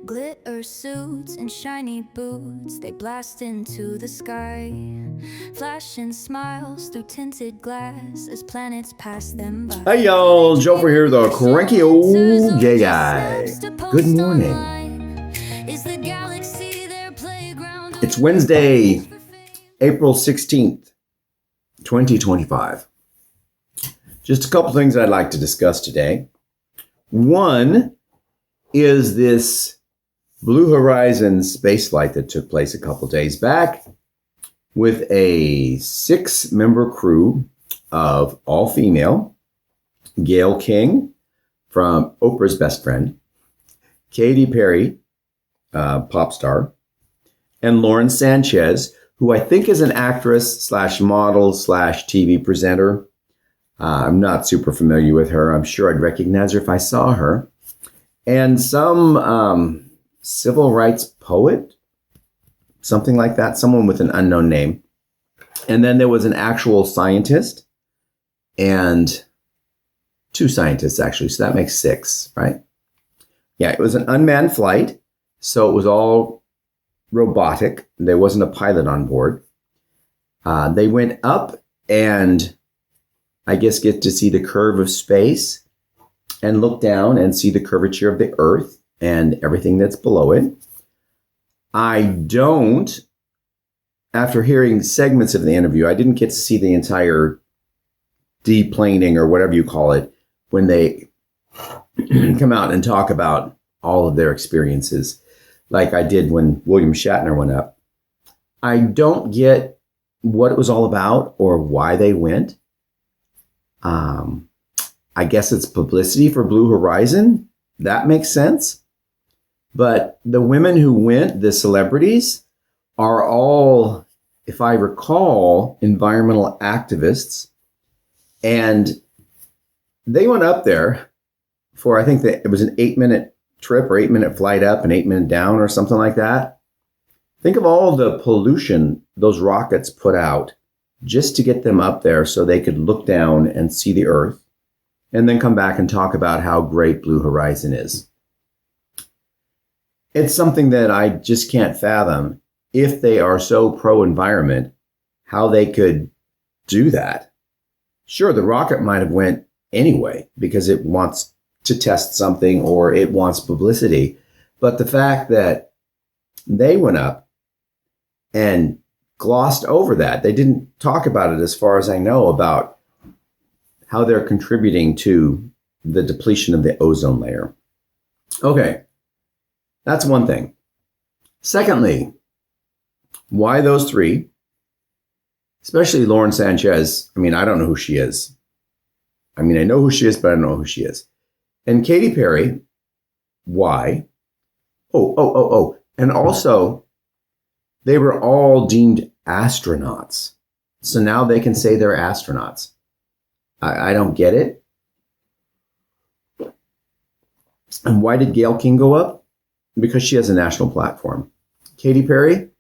Glitter suits and shiny boots, they blast into the sky, flashing smiles through tinted glass as planets pass them by. Hey y'all, Joefer here, the Cranky Old Gay Guy. Good morning. It's Wednesday, April 16th, 2025. Just a couple things I'd like to discuss today. One is this Blue Horizon spaceflight that took place a couple days back with a 6-member crew of all female, Gayle King from Oprah's best friend, Katy Perry, pop star, and Lauren Sanchez, who I think is an actress slash model slash TV presenter. I'm not super familiar with her. I'm sure I'd recognize her if I saw her. And some civil rights poet, something like that, someone with an unknown name. And then there was an actual scientist and 2 scientists, actually. So that makes 6, right? Yeah, it was an unmanned flight. So it was all robotic. There wasn't a pilot on board. They went up and I guess get to see the curve of space and look down and see the curvature of the Earth and everything that's below it. I don't, after hearing segments of the interview, I didn't get to see the entire deplaning or whatever you call it when they come out and talk about all of their experiences, like I did when William Shatner went up. I don't get what it was all about or why they went. I guess it's publicity for Blue Horizon. That makes sense. But the women who went, the celebrities, are all, if I recall, environmental activists. And they went up there for, I think that it was an 8-minute trip or 8-minute flight up and 8-minute down or something like that. Think of all the pollution those rockets put out just to get them up there so they could look down and see the Earth and then come back and talk about how great Blue Horizon is. It's something that I just can't fathom, if they are so pro-environment, how they could do that. Sure, the rocket might have went anyway because it wants to test something or it wants publicity. But the fact that they went up and glossed over that, they didn't talk about it as far as I know about how they're contributing to the depletion of the ozone layer. Okay, that's one thing. Secondly, why those 3? Especially Lauren Sanchez. I mean, I don't know who she is. I mean, I know who she is, but I don't know who she is. And Katy Perry, why? Oh. And also, they were all deemed astronauts. So now they can say they're astronauts. I don't get it. And why did Gayle King go up? Because she has a national platform. Katy Perry,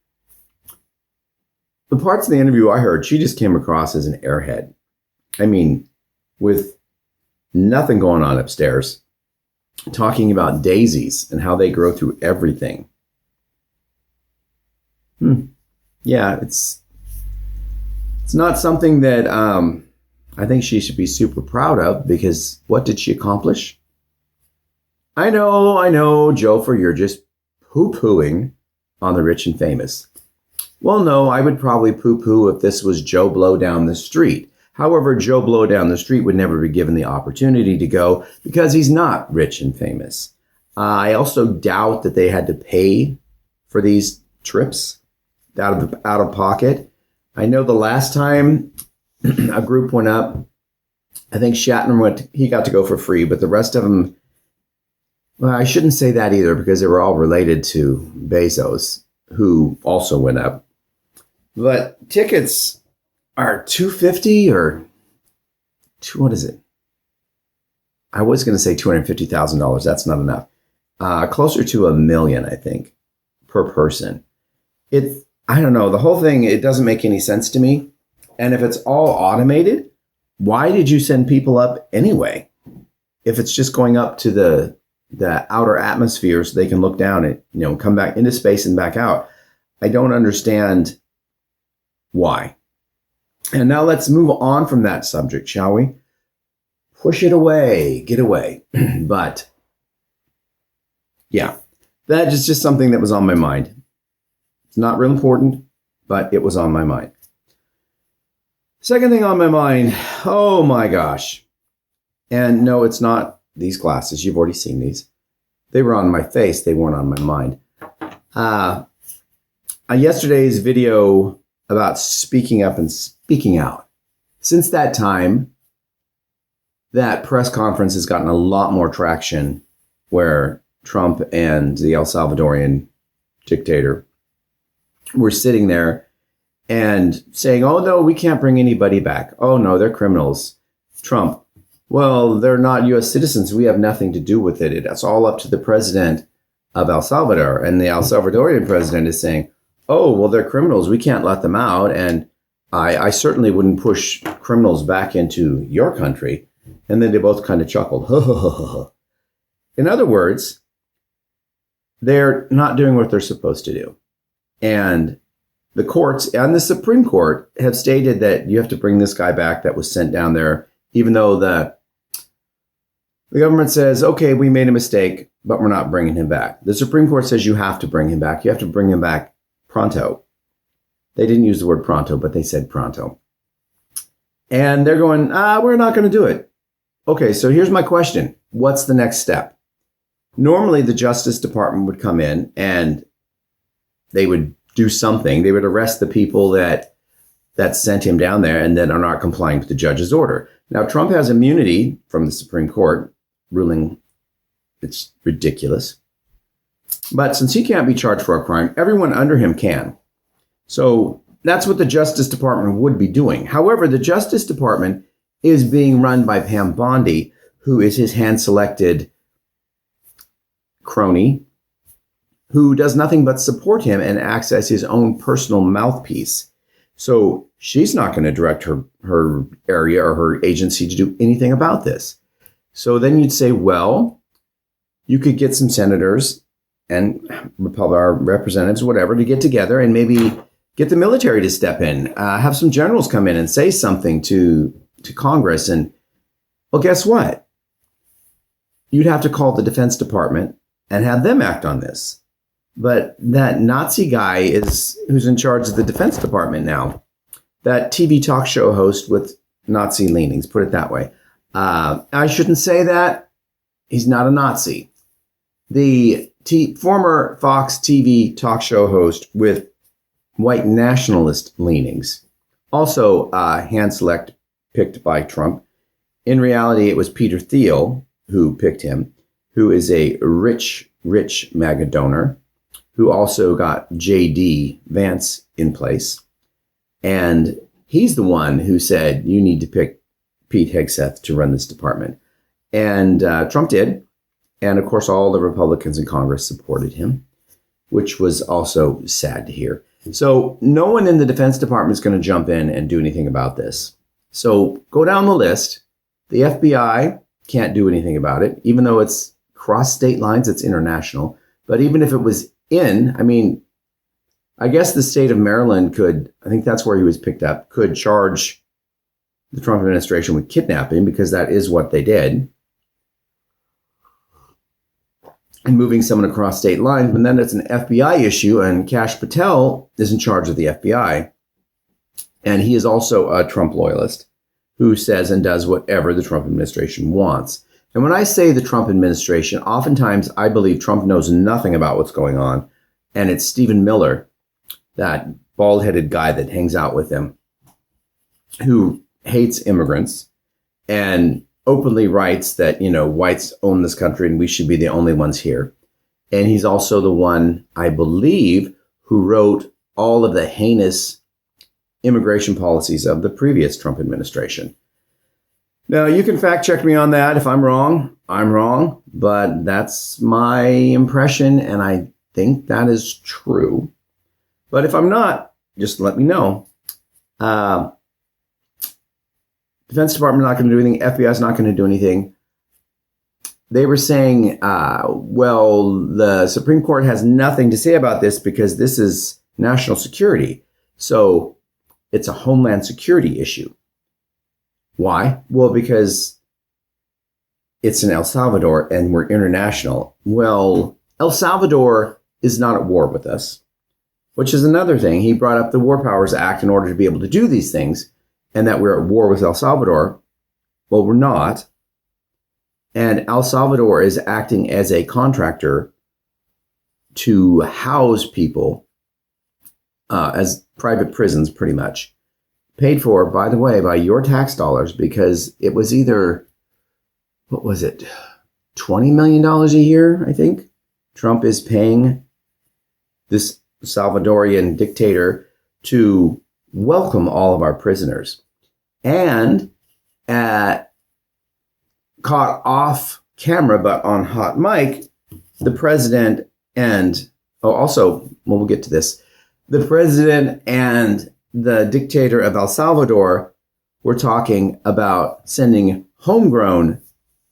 the parts of the interview I heard, she just came across as an airhead. I mean, with nothing going on upstairs, talking about daisies and how they grow through everything. Yeah, it's not something that I think she should be super proud of, because what did she accomplish? I know, Joefer, you're just poo-pooing on the rich and famous. Well, no, I would probably poo-poo if this was Joe Blow down the street. However, Joe Blow down the street would never be given the opportunity to go because he's not rich and famous. I also doubt that they had to pay for these trips out of pocket. I know the last time a group went up, I think Shatner he got to go for free, but the rest of them, well, I shouldn't say that either because they were all related to Bezos, who also went up. But tickets are $250 or what is it? I was going to say $250,000. That's not enough. Closer to $1 million, I think, per person. I don't know. The whole thing, it doesn't make any sense to me. And if it's all automated, why did you send people up anyway? If it's just going up to the the outer atmosphere so they can look down and, come back into space and back out. I don't understand why. And now let's move on from that subject, shall we? Push it away, get away. But yeah, that is just something that was on my mind. It's not real important, but it was on my mind. Second thing on my mind, oh my gosh. And no, it's not these glasses. You've already seen these. They were on my face. They weren't on my mind. Yesterday's video about speaking up and speaking out. Since that time, that press conference has gotten a lot more traction where Trump and the El Salvadorian dictator were sitting there and saying, oh, no, we can't bring anybody back. Oh, no, they're criminals. Trump, well, they're not U.S. citizens. We have nothing to do with it. It's all up to the president of El Salvador. And the El Salvadorian president is saying, oh, well, they're criminals. We can't let them out. And I certainly wouldn't push criminals back into your country. And then they both kind of chuckled. In other words, they're not doing what they're supposed to do. And the courts and the Supreme Court have stated that you have to bring this guy back that was sent down there, even though the government says, okay, we made a mistake, but we're not bringing him back. The Supreme Court says you have to bring him back. You have to bring him back pronto. They didn't use the word pronto, but they said pronto. And they're going, we're not going to do it. Okay, so here's my question. What's the next step? Normally, the Justice Department would come in and they would do something. They would arrest the people that sent him down there and that are not complying with the judge's order. Now, Trump has immunity from the Supreme Court ruling. It's ridiculous. But since he can't be charged for a crime, everyone under him can. So that's what the Justice Department would be doing. However, the Justice Department is being run by Pam Bondi, who is his hand-selected crony, who does nothing but support him and acts as his own personal mouthpiece. So she's not going to direct her area or her agency to do anything about this. So then you'd say, well, you could get some senators and representatives, whatever, to get together and maybe get the military to step in, have some generals come in and say something to Congress. And, well, guess what? You'd have to call the Defense Department and have them act on this. But that Nazi guy who's in charge of the Defense Department now, that TV talk show host with Nazi leanings, put it that way. I shouldn't say that. He's not a Nazi. The former Fox TV talk show host with white nationalist leanings, also hand select picked by Trump. In reality, it was Peter Thiel who picked him, who is a rich MAGA donor, who also got J.D. Vance in place. And he's the one who said, you need to pick Pete Hegseth to run this department. And Trump did. And of course, all the Republicans in Congress supported him, which was also sad to hear. So no one in the Defense Department is going to jump in and do anything about this. So go down the list. The FBI can't do anything about it, even though it's cross state lines, it's international. But even if it was I guess the state of Maryland could, I think that's where he was picked up, could charge the Trump administration with kidnapping because that is what they did. And moving someone across state lines, but then it's an FBI issue, and Kash Patel is in charge of the FBI. And he is also a Trump loyalist who says and does whatever the Trump administration wants. And when I say the Trump administration, oftentimes I believe Trump knows nothing about what's going on. And it's Stephen Miller, that bald-headed guy that hangs out with him, who hates immigrants and openly writes that, whites own this country and we should be the only ones here. And he's also the one, I believe, who wrote all of the heinous immigration policies of the previous Trump administration. Now, you can fact check me on that. If I'm wrong, I'm wrong, but that's my impression, and I think that is true. But if I'm not, just let me know. Defense Department not going to do anything. FBI is not going to do anything. they were saying, well, the Supreme Court has nothing to say about this because this is national security. So it's a homeland security issue. Why? Well, because it's in El Salvador and we're international. Well, El Salvador is not at war with us, which is another thing. He brought up the War Powers Act in order to be able to do these things, and that we're at war with El Salvador. Well, we're not. And El Salvador is acting as a contractor to house people as private prisons, pretty much. Paid for, by the way, by your tax dollars, because it was either, what was it, $20 million a year, I think? Trump is paying this Salvadorian dictator to welcome all of our prisoners. And caught off camera, but on hot mic, the president and, we'll get to this, the president and the dictator of El Salvador were talking about sending homegrown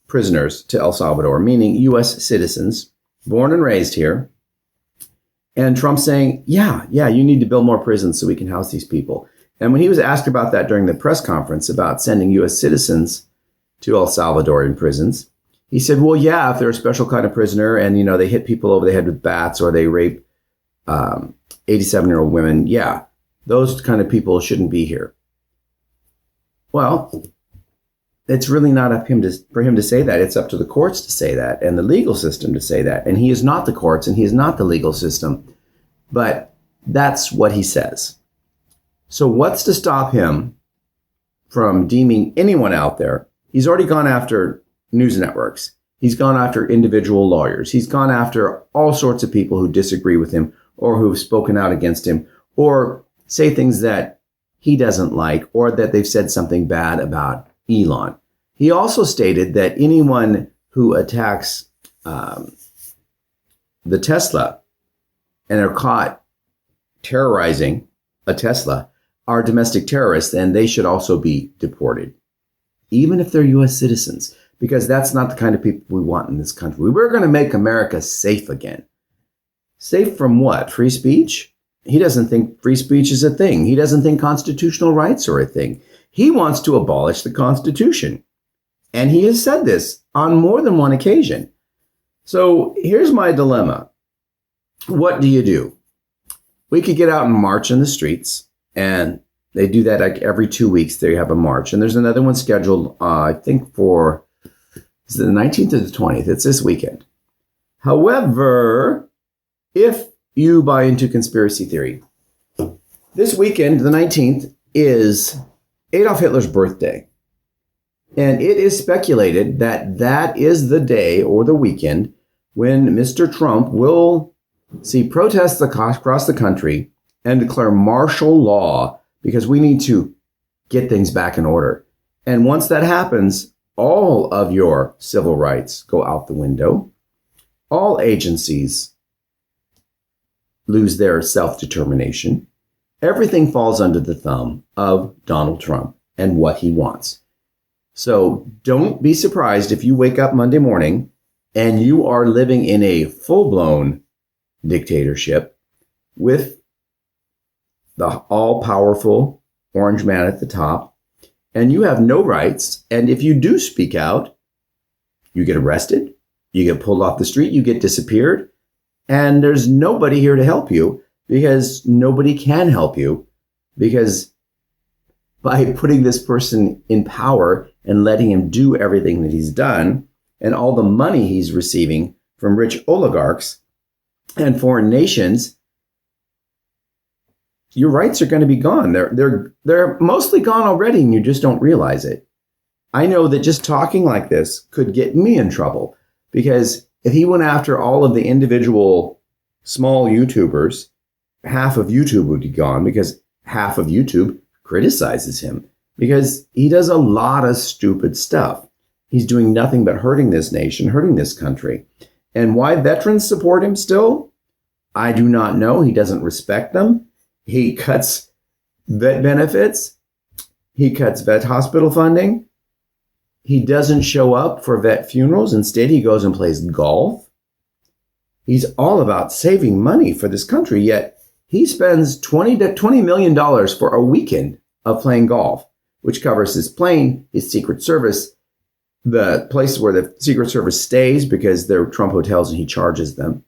prisoners to El Salvador, meaning U.S. citizens, born and raised here. And Trump saying, yeah, you need to build more prisons so we can house these people. And when he was asked about that during the press conference about sending U.S. citizens to El Salvadorian prisons, he said, well, yeah, if they're a special kind of prisoner and, they hit people over the head with bats or they rape 87-year-old women, yeah, those kind of people shouldn't be here. Well, it's really not up for him to say that. It's up to the courts to say that and the legal system to say that. And he is not the courts and he is not the legal system. But that's what he says. So what's to stop him from deeming anyone out there? He's already gone after news networks. He's gone after individual lawyers. He's gone after all sorts of people who disagree with him or who've spoken out against him or say things that he doesn't like or that they've said something bad about Elon. He also stated that anyone who attacks the Tesla and are caught terrorizing a Tesla are domestic terrorists and they should also be deported, even if they're U.S. citizens, because that's not the kind of people we want in this country. We're going to make America safe again. Safe from what? Free speech? He doesn't think free speech is a thing. He doesn't think constitutional rights are a thing. He wants to abolish the Constitution. And he has said this on more than one occasion. So here's my dilemma. What do you do? We could get out and march in the streets. And they do that like every 2 weeks. They have a march. And there's another one scheduled, I think, for is it the 19th or the 20th. It's this weekend. However, if you buy into conspiracy theory, this weekend, the 19th, is Adolf Hitler's birthday. And it is speculated that that is the day or the weekend when Mr. Trump will see protests across the country and declare martial law because we need to get things back in order. And once that happens, all of your civil rights go out the window. All agencies lose their self-determination. Everything falls under the thumb of Donald Trump and what he wants. So don't be surprised if you wake up Monday morning and you are living in a full-blown dictatorship with the all-powerful orange man at the top, and you have no rights. And if you do speak out, you get arrested, you get pulled off the street, you get disappeared, and there's nobody here to help you because nobody can help you because by putting this person in power and letting him do everything that he's done and all the money he's receiving from rich oligarchs and foreign nations, your rights are going to be gone. They're mostly gone already, and you just don't realize it. I know that just talking like this could get me in trouble because if he went after all of the individual small YouTubers, half of YouTube would be gone because half of YouTube criticizes him because he does a lot of stupid stuff. He's doing nothing but hurting this nation, hurting this country. And why veterans support him still? I do not know. He doesn't respect them. He cuts vet benefits. He cuts vet hospital funding. He doesn't show up for vet funerals. Instead, he goes and plays golf. He's all about saving money for this country, yet he spends $20 million for a weekend of playing golf, which covers his plane, his Secret Service, the places where the Secret Service stays because they're Trump hotels and he charges them,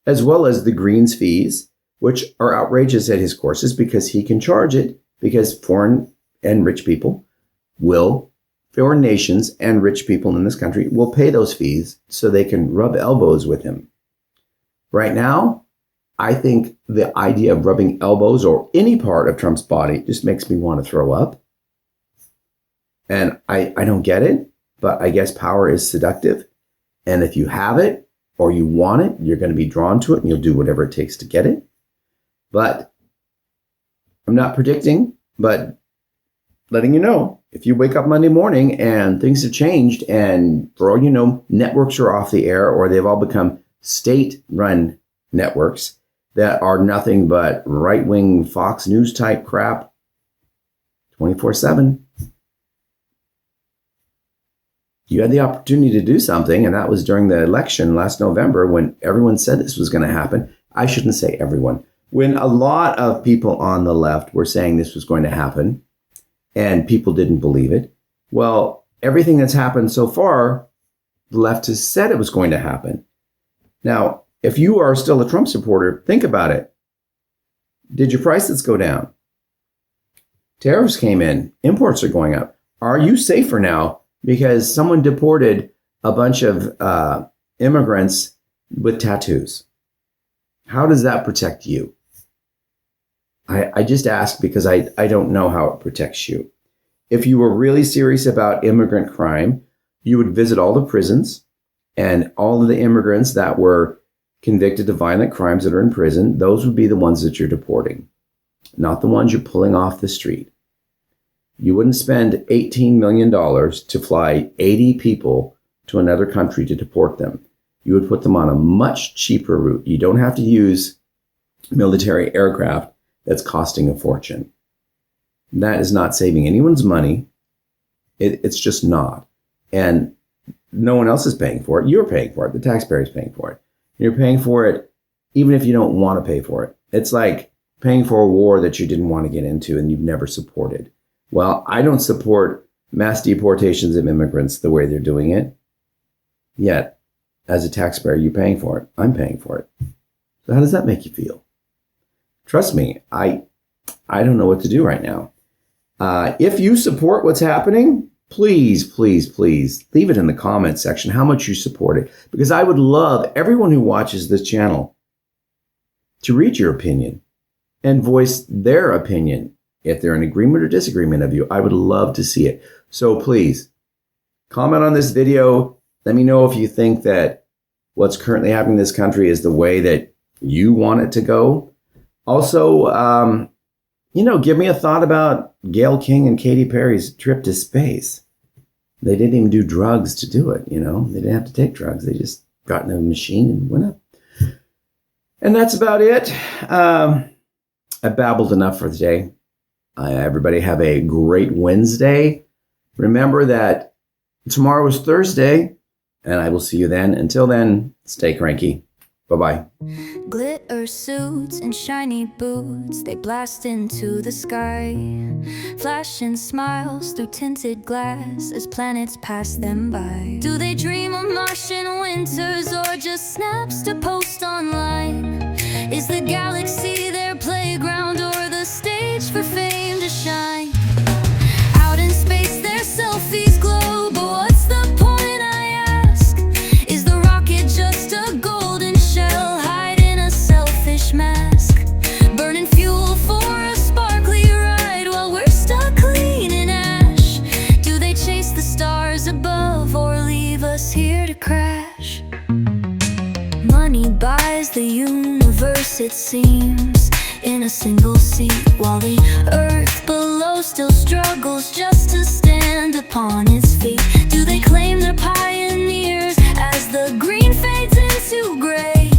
as well as the greens fees, which are outrageous at his courses because he can charge it because foreign nations and rich people in this country will pay those fees so they can rub elbows with him. Right now, I think the idea of rubbing elbows or any part of Trump's body just makes me want to throw up. And I don't get it, but I guess power is seductive. And if you have it or you want it, you're going to be drawn to it and you'll do whatever it takes to get it. But I'm not predicting, but letting you know, if you wake up Monday morning and things have changed and for all you know, networks are off the air or they've all become state-run networks that are nothing but right-wing Fox News type crap 24/7. You had the opportunity to do something, and that was during the election last November when everyone said this was going to happen. I shouldn't say everyone. When a lot of people on the left were saying this was going to happen and people didn't believe it. Well, everything that's happened so far, the left has said it was going to happen. Now, if you are still a Trump supporter, think about it. Did your prices go down? Tariffs came in. Imports are going up. Are you safer now because someone deported a bunch of immigrants with tattoos? How does that protect you? I just ask because I don't know how it protects you. If you were really serious about immigrant crime, you would visit all the prisons and all of the immigrants that were convicted of violent crimes that are in prison. Those would be the ones that you're deporting, not the ones you're pulling off the street. You wouldn't spend $18 million to fly 80 people to another country to deport them. You would put them on a much cheaper route. You don't have to use military aircraft that's costing a fortune. That is not saving anyone's money. It's just not. And no one else is paying for it. You're paying for it. The taxpayer is paying for it. You're paying for it even if you don't want to pay for it. It's like paying for a war that you didn't want to get into and you've never supported. Well, I don't support mass deportations of immigrants the way they're doing it. Yet, as a taxpayer, you're paying for it. I'm paying for it. So how does that make you feel? Trust me, I don't know what to do right now. If you support what's happening, please, please, please leave it in the comments section how much you support it. Because I would love everyone who watches this channel to read your opinion and voice their opinion. If they're in agreement or disagreement of you, I would love to see it. So please comment on this video. Let me know if you think that what's currently happening in this country is the way that you want it to go. Also, give me a thought about Gayle King and Katy Perry's trip to space. They didn't even do drugs to do it, They didn't have to take drugs. They just got in a machine and went up. And that's about it. I babbled enough for today. Everybody have a great Wednesday. Remember that tomorrow is Thursday, and I will see you then. Until then, stay cranky. Bye-bye. Glitter suits and shiny boots, they blast into the sky, flashing smiles through tinted glass as planets pass them by. Do they dream of Martian winters or just snaps to post online? Is the galaxy their playground or the stage for fame to shine? Out in space their selfies glow, but what's the point, I ask? Is the rocket just a golden shell hiding a selfish mask? Burning fuel for a sparkly ride while we're stuck clean in ash. Do they chase the stars above or leave us here to crash? Money buys the universe, it seems, in a single seat, while the earth below still struggles just to stand upon its feet. Do they claim they're pioneers as the green fades into gray?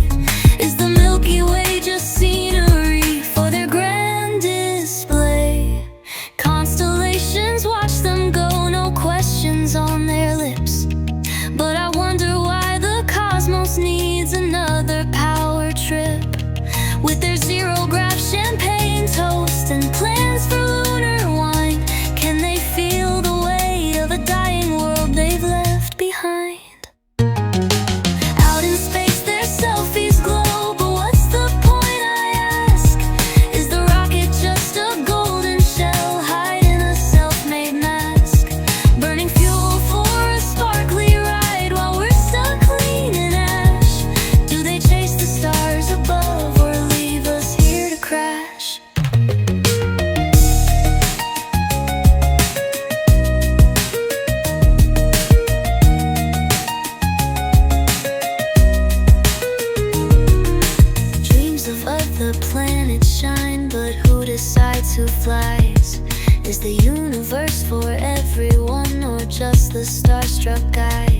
Is the Milky Way just scenery for their grand display? Constellations watch them go, no questions on their With their zero-graph champagne toast and plans for lunar wine, can they feel the weight of a dying world they've left behind? Out in space their selfies glow, but what's the point, I ask? Is the rocket just a golden shell hiding a self-made mask? Burning fuel for a sparkly ride while we're stuck clean in ash. Do they chase the stars above or leave us here to crash? Dreams of other planets shine, but who decides who flies? Is the universe for everyone or just the starstruck guy?